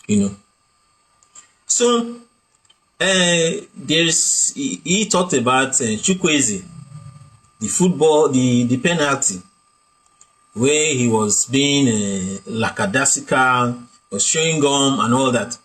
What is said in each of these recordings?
you know. So he talked about Chukwueze, the football, the penalty, where he was being lackadaisical, was showing gum and all that.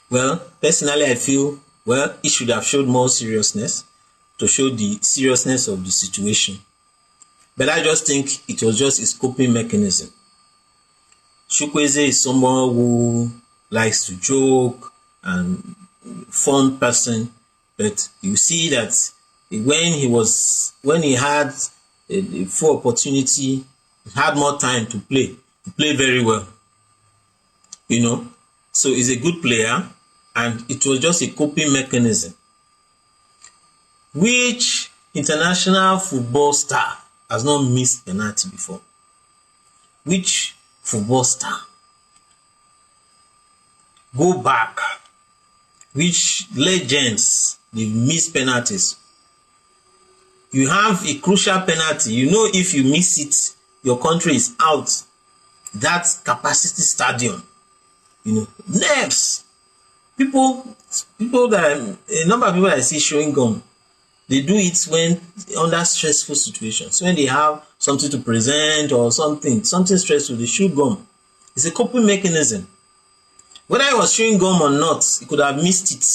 Well, personally, I feel, well, he should have showed more seriousness to show the seriousness of the situation. But I just think it was just his coping mechanism. Chukwueze is someone who likes to joke and fun person, but you see that when he had a full opportunity, he had more time to play. He played very well, you know. So he's a good player, and it was just a coping mechanism. Which international football star has not missed penalty before? Which football star? Go back. Which legends they've missed penalties? You have a crucial penalty. You know, if you miss it, your country is out. That capacity stadium, you know, nerves. People that a number of people I see showing gum, they do it when under stressful situations. When they have something to present or something stressful, they chew gum. It's a coping mechanism. Whether he was chewing gum or not, he could have missed it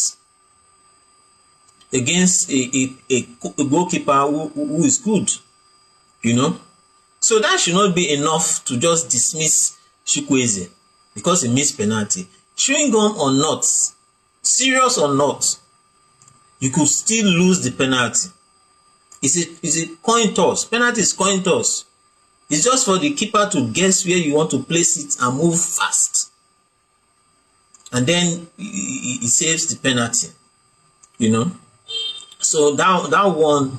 against a goalkeeper who is good, you know. So that should not be enough to just dismiss Chukwueze because he missed penalty. Chewing gum or not, serious or not, you could still lose the penalty. It's a coin toss. Penalty is coin toss. It's just for the keeper to guess where you want to place it and move fast. And then he saves the penalty, you know. So that one,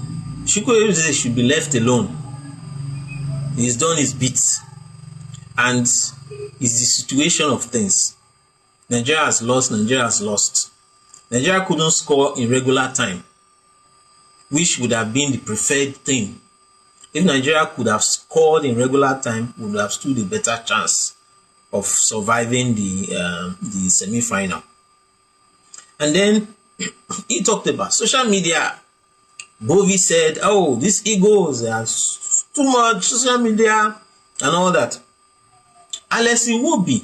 Chukwueze should be left alone. He's done his bit, and it's the situation of things. Nigeria has lost. Nigeria couldn't score in regular time, which would have been the preferred thing. If Nigeria could have scored in regular time, we would have stood a better chance of surviving the semi-final. And then he talked about social media. Bovi said, oh, these Eagles are too much social media and all that. Alexi Iwobi,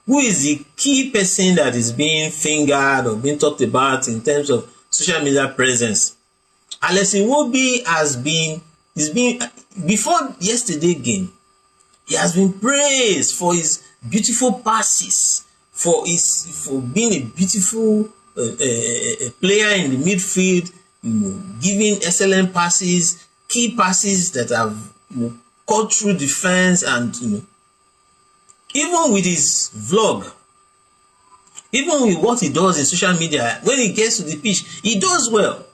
who is the key person that is being fingered or being talked about in terms of social media presence. Alexi Iwobi is being before yesterday game, he has been praised for his beautiful passes, for being a beautiful player in the midfield, you know, giving excellent passes, key passes that have, you know, cut through defense, and, you know, even with his vlog, even with what he does in social media, when he gets to the pitch, he does well,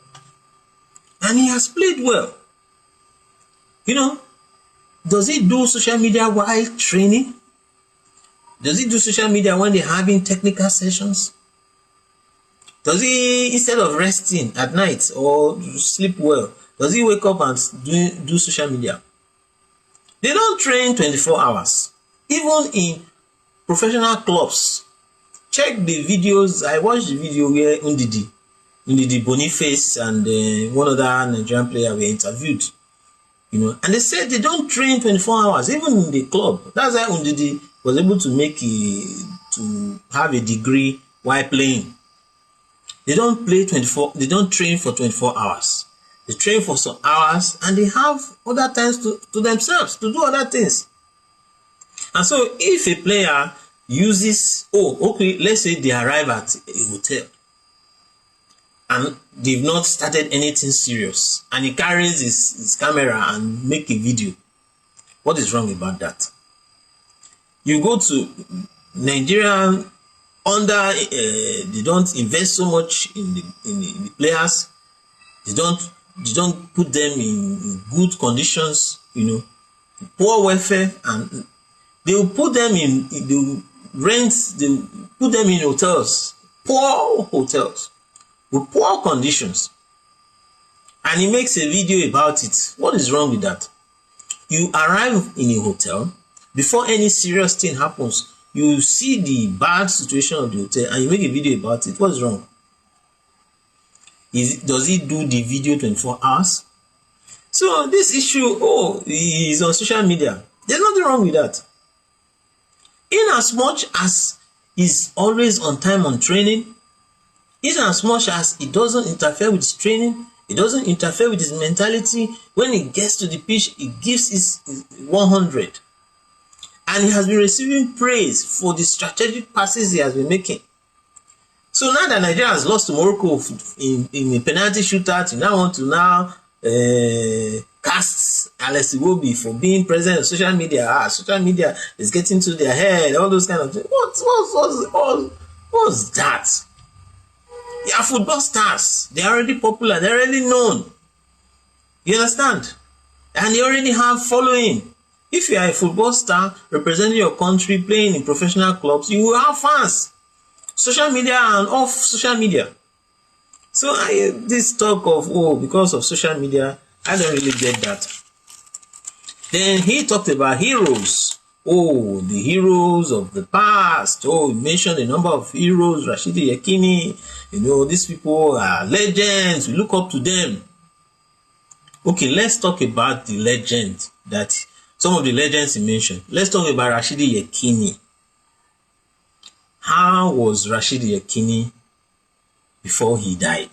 and he has played well, you know. Does he do social media while training? Does he do social media when they're having technical sessions? Does he, instead of resting at night or sleep well, does he wake up and do social media? They don't train 24 hours. Even in professional clubs. Check the videos. I watched the video where Ndidi Boniface and one other Nigerian player were interviewed. You know, and they said they don't train 24 hours, even in the club. That's why Ndidi was able to have a degree while playing. They don't train for 24 hours. They train for some hours, and they have other times to themselves to do other things. And so if a player uses, let's say they arrive at a hotel and they've not started anything serious, and he carries his camera and make a video. What is wrong about that? You go to Nigeria they don't invest so much in the players. They don't put them in good conditions, you know, poor welfare, and they will put them in hotels, poor hotels with poor conditions, and he makes a video about it. What is wrong with that? You arrive in a hotel, before any serious thing happens, you see the bad situation of the hotel and you make a video about it. What's wrong? Does he do the video 24 hours? So this issue, he is on social media. There's nothing wrong with that. In as much as he's always on time on training, in as much as it doesn't interfere with his training, it doesn't interfere with his mentality. When he gets to the pitch, he gives his 100. And he has been receiving praise for the strategic passes he has been making. So now that Nigeria has lost to Morocco in a penalty shootout, you now want to cast Alex Iwobi for being present on social media. Social media is getting to their head, all those kind of things. What's that? They are football stars. They are already popular. They're already known. You understand? And they already have following. If you are a football star representing your country, playing in professional clubs, you will have fans. Social media and off social media. So this talk of, because of social media, I don't really get that. Then he talked about heroes. The heroes of the past. He mentioned a number of heroes, Rashidi Yekini. These people are legends. We look up to them. Okay, let's talk about the legend some of the legends he mentioned. Let's talk about Rashidi Yekini. How was Rashidi Yekini before he died?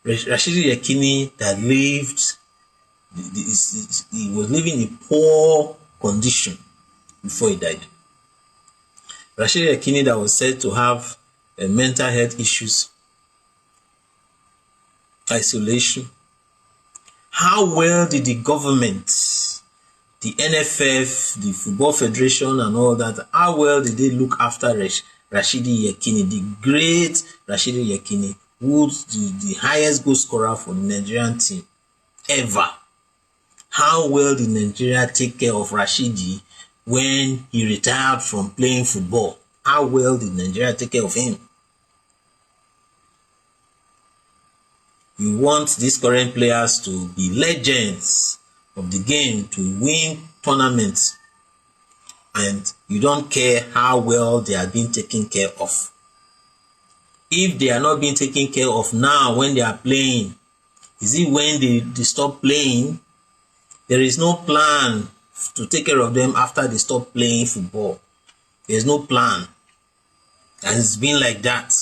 Rashidi Yekini that lived, he was living in a poor condition before he died. Rashidi Yekini that was said to have mental health issues, isolation. How well did the government, the NFF, the Football Federation and all that, how well did they look after Rashidi Yekini, the great Rashidi Yekini, who's the highest goal scorer for the Nigerian team ever? How well did Nigeria take care of Rashidi when he retired from playing football? How well did Nigeria take care of him? You want these current players to be legends of the game, to win tournaments, and you don't care how well they are being taken care of. If they are not being taken care of now when they are playing, is it when they stop playing? There is no plan to take care of them after they stop playing football. There is no plan. And it's been like that.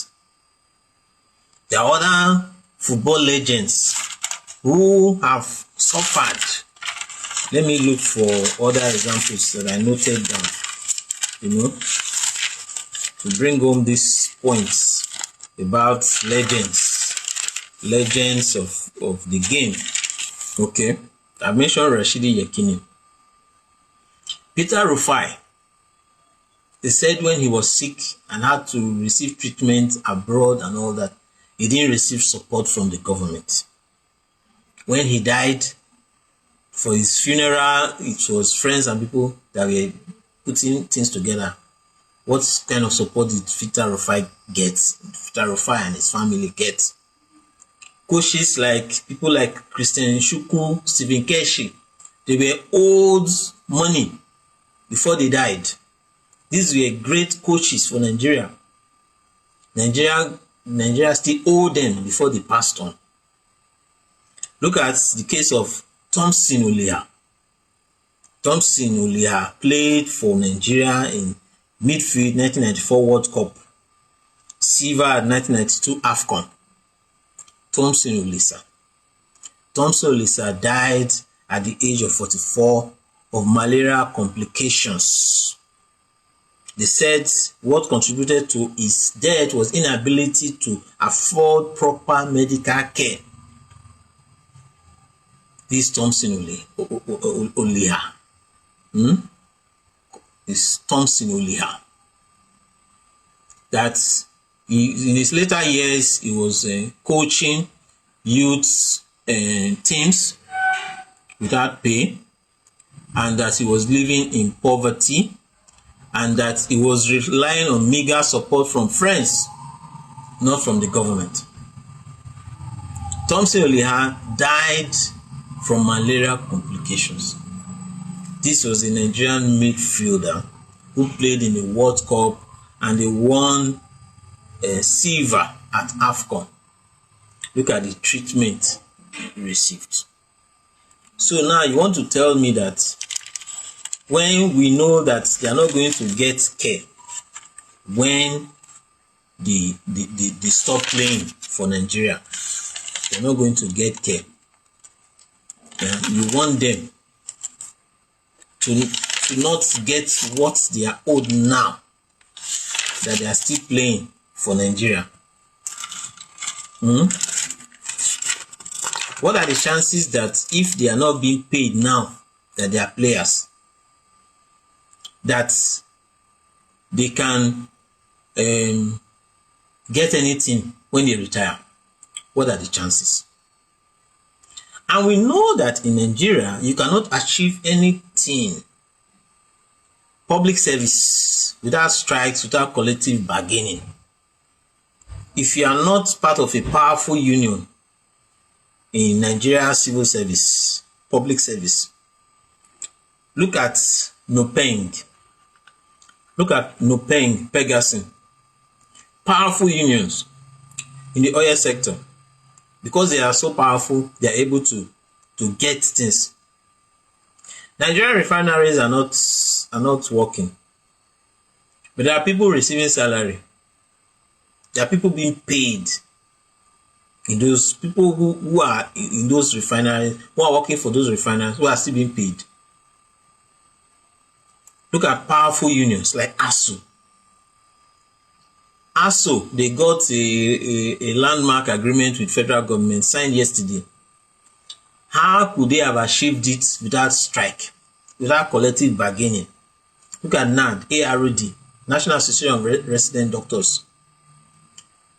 There are other football legends who have suffered. Let me look for other examples that I noted down, to bring home these points about legends of the game. Okay, I mentioned Rashidi Yekini. Peter Rufai, they said when he was sick and had to receive treatment abroad and all that, he didn't receive support from the government. When he died, for his funeral, it was friends and people that were putting things together. What kind of support did Peter Rufai get? Peter Rufai and his family get? Coaches people like Christian Shuku, Stephen Keshi, they were owed money before they died. These were great coaches for Nigeria. Nigeria still owed them before they passed on. Look at the case of Thompson Oliha. Thompson Oliha played for Nigeria in midfield 1994 World Cup, silver at 1992 AFCON. Thompson Oliha died at the age of 44 of malaria complications. They said what contributed to his death was inability to afford proper medical care. This Thompson Oliha. This Thompson Oliha. That in his later years, he was coaching youth teams without pay, and that he was living in poverty, and that he was relying on meager support from friends, not from the government. Thompson Oliha died from malaria complications. This was a Nigerian midfielder who played in the World Cup and they won silver at AFCON. Look at the treatment he received. So now you want to tell me that when we know that they are not going to get care when they stop playing for Nigeria, they're not going to get care. You want them to not get what they are owed now that they are still playing for Nigeria. What are the chances that if they are not being paid now that they are players, that they can get anything when they retire? What are the chances? And we know that in Nigeria, you cannot achieve anything, public service, without strikes, without collective bargaining. If you are not part of a powerful union in Nigeria civil service, public service, look at Nopeng. Look at Nopeng, Pegasin. Powerful unions in the oil sector. Because they are so powerful, they are able to get things. Nigerian refineries are not working. But there are people receiving salary. There are people being paid. In those people who are in those refineries, who are working for those refineries, who are still being paid. Look at powerful unions like ASU. ASU, they got a landmark agreement with federal government signed yesterday. How could they have achieved it without strike, without collective bargaining? Look at NAD, ARD, National Association of Resident Doctors.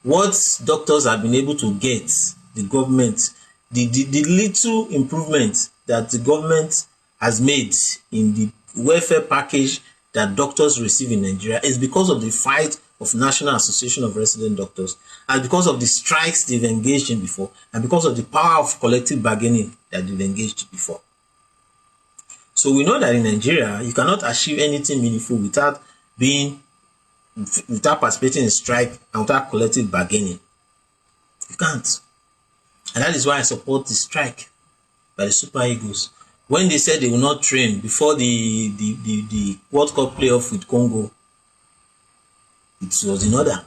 What doctors have been able to get, the government, the little improvement that the government has made in the welfare package that doctors receive in Nigeria is because of the fight of National Association of Resident Doctors, and because of the strikes they've engaged in before, and because of the power of collective bargaining that they've engaged before. So we know that in Nigeria, you cannot achieve anything meaningful without participating in strike and without collective bargaining. You can't. And that is why I support the strike by the Super Eagles. When they said they will not train before the World Cup playoff with Congo, it was in order.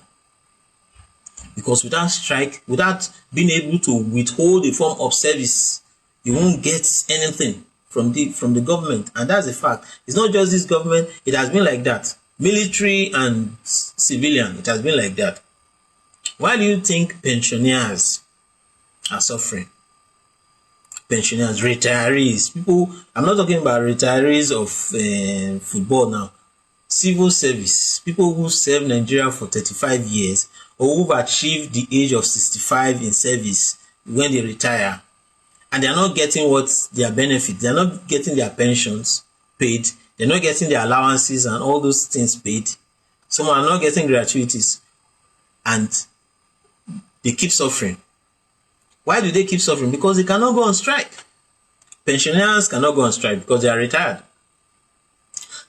Because without strike, without being able to withhold a form of service, you won't get anything from the government. And that's a fact. It's not just this government, it has been like that. Military and civilian, it has been like that. Why do you think pensioners are suffering? Pensioners, retirees, people, I'm not talking about retirees of football now. Civil service, people who serve Nigeria for 35 years or who've achieved the age of 65 in service when they retire, and they're not getting what their benefit, they're not getting their pensions paid, they're not getting their allowances and all those things paid. Some are not getting gratuities and they keep suffering. Why do they keep suffering? Because they cannot go on strike. Pensioners cannot go on strike because they are retired.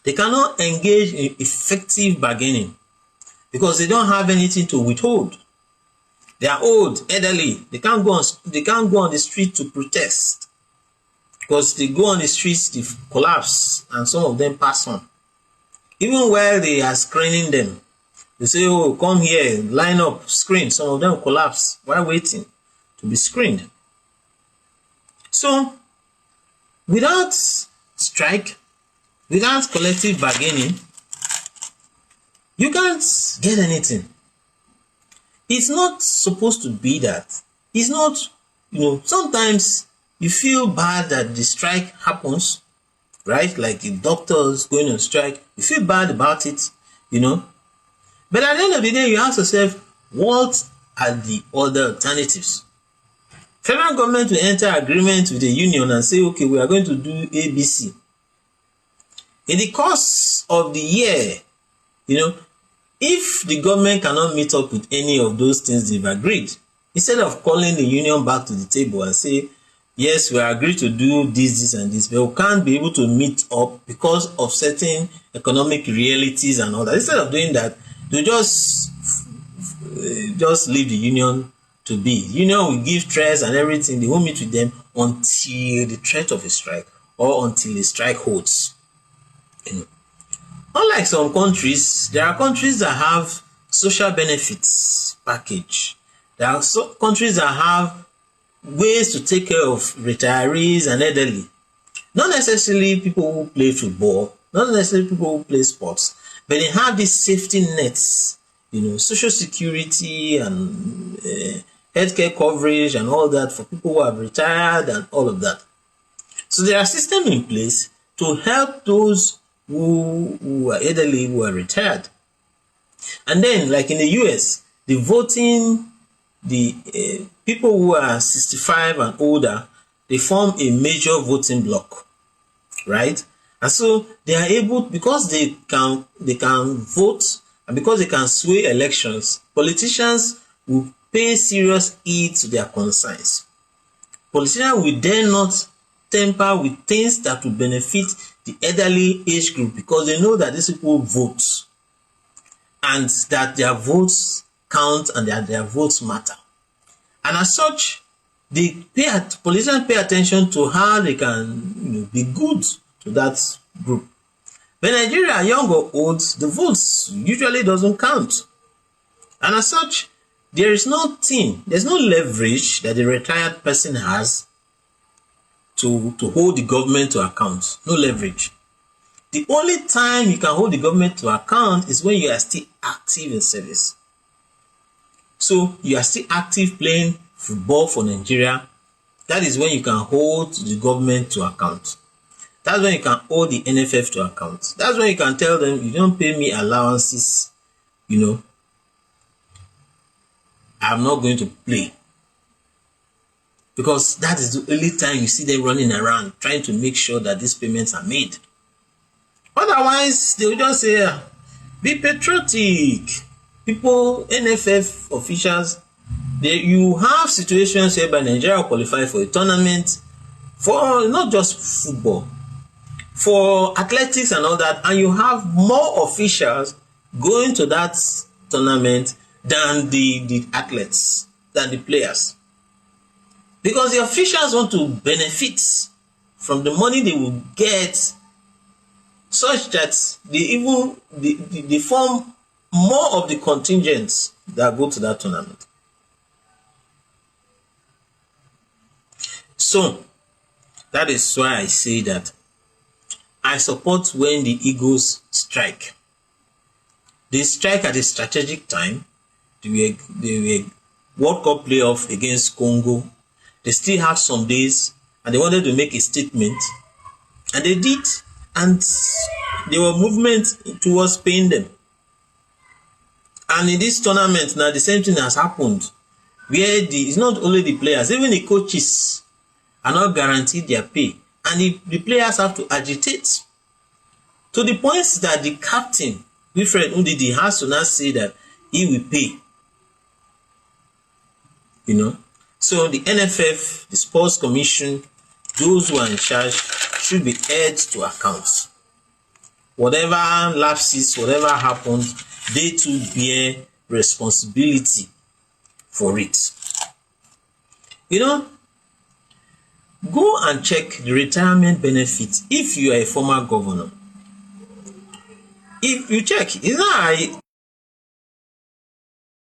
They cannot engage in effective bargaining because they don't have anything to withhold. They are old, elderly. They can't go on the street to protest because they go on the streets, they collapse, and some of them pass on. Even while they are screening them, they say, "Oh, come here, line up, screen." Some of them collapse while waiting to be screened. So, without strike, without collective bargaining, you can't get anything. It's not supposed to be that. It's not, sometimes you feel bad that the strike happens, right? Like the doctors going on strike, you feel bad about it, But at the end of the day, you ask yourself, what are the other alternatives? Federal government will enter agreement with the union and say, okay, we are going to do ABC. In the course of the year, if the government cannot meet up with any of those things they've agreed, instead of calling the union back to the table and say, yes, we agree to do this, and this, but we can't be able to meet up because of certain economic realities and all that. Instead of doing that, they just leave the union to be. Union will give threats and everything. They won't meet with them until the threat of a strike or until a strike holds. You know. Unlike some countries, there are countries that have social benefits package. There are countries that have ways to take care of retirees and elderly. Not necessarily people who play football, not necessarily people who play sports, but they have these safety nets, social security and healthcare coverage and all that for people who have retired and all of that. So there are systems in place to help those who are elderly, who are retired. And then, like in the US, the people who are 65 and older, they form a major voting bloc, right? And so they are able, because they can vote and because they can sway elections, politicians will pay serious heed to their concerns. Politicians will then not tamper with things that will benefit the elderly age group, because they know that these people vote and that their votes count and that their votes matter. And as such, politicians pay attention to how they can be good to that group. But Nigeria, young or old, the votes usually doesn't count. And as such, there's no leverage that the retired person has to hold the government to account. No leverage. The only time you can hold the government to account is when you are still active in service. So you are still active playing football for Nigeria. That is when you can hold the government to account. That's when you can hold the NFF to account. That's when you can tell them, you don't pay me allowances, I'm not going to play. Because that is the only time you see them running around trying to make sure that these payments are made. Otherwise, they will just say, be patriotic. People, NFF officials, you have situations whereby Nigeria will qualify for a tournament for not just football, for athletics and all that, and you have more officials going to that tournament than the athletes, than the players. Because the officials want to benefit from the money they will get, such that they form more of the contingents that go to that tournament. So that is why I say that I support when the Eagles strike. They strike at a strategic time. They were World Cup playoff against Congo. They still have some days and they wanted to make a statement. And they did. And there were movements towards paying them. And in this tournament now, the same thing has happened. Where it's not only the players, even the coaches are not guaranteed their pay. And the players have to agitate. To the point that the captain, Wilfred Ndidi, has to now say that he will pay. So the NFF, the Sports Commission, those who are in charge should be held to account. Whatever lapses, whatever happens, they too bear responsibility for it. Go and check the retirement benefits if you are a former governor. If you check, it's not